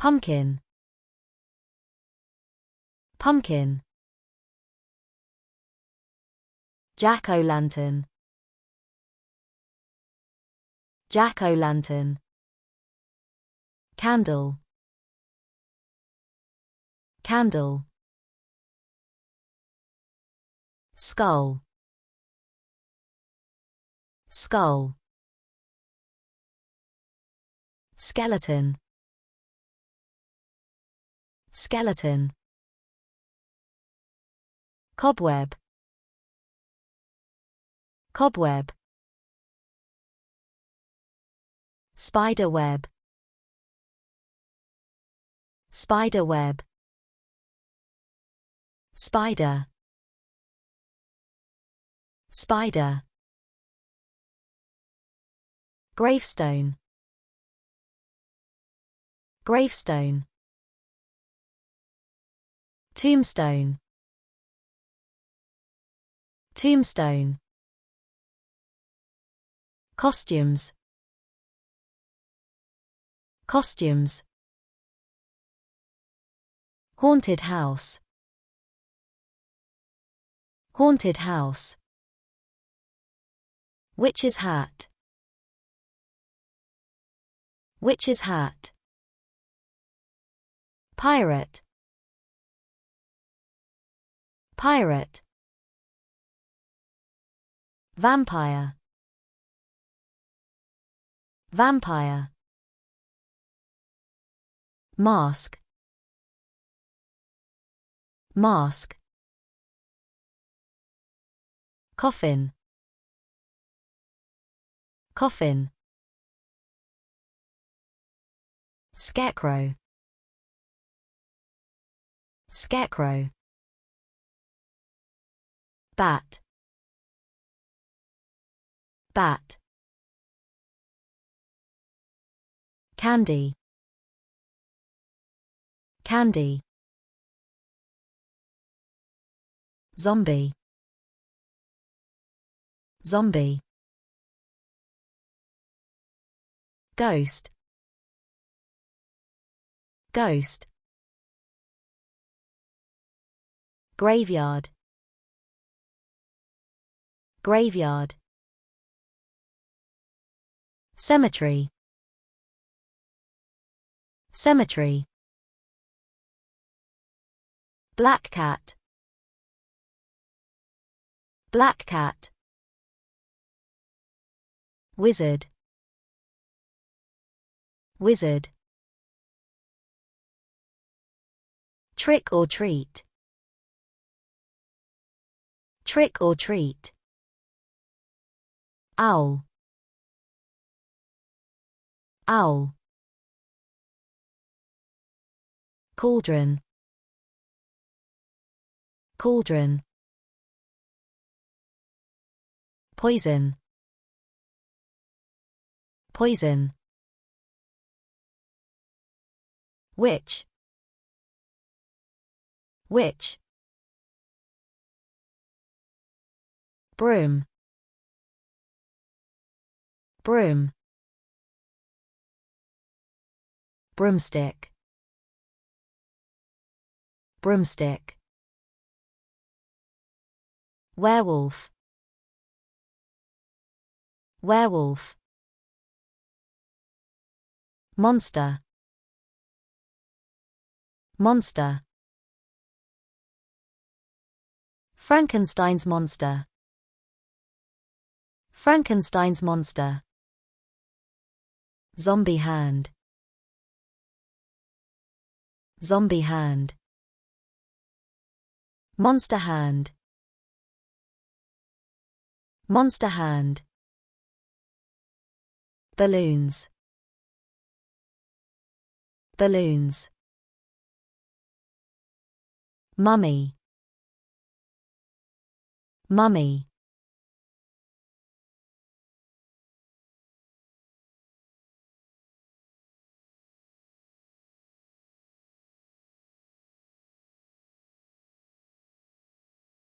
Pumpkin. Pumpkin. Jack-o'-lantern. Jack-o'-lantern. Candle. Candle. Skull. Skull. Skeleton. Skeleton. Cobweb. Cobweb. Spider web. Spider web. Spider. Spider. Gravestone. Gravestone. Tombstone. Tombstone. Costumes. Costumes. Haunted house. Haunted house. Witch's hat. Witch's hat. Pirate. Pirate. Vampire. Vampire. Mask. Mask. Coffin. Coffin. Scarecrow. Scarecrow. Bat. Bat. Candy. Candy. Zombie. Zombie. Ghost. Ghost. Graveyard. Graveyard. Cemetery. Cemetery. Black cat. Black cat. Wizard. Wizard. Trick or treat. Trick or treat. Owl. Owl. Cauldron. Cauldron. Poison. Poison. Witch. Witch. Broom. Broom. Broomstick. Broomstick. Werewolf. Werewolf. Monster. Monster. Frankenstein's monster. Frankenstein's monster. Zombie hand. Zombie hand. Monster hand. Monster hand. Balloons. Balloons. Mummy. Mummy.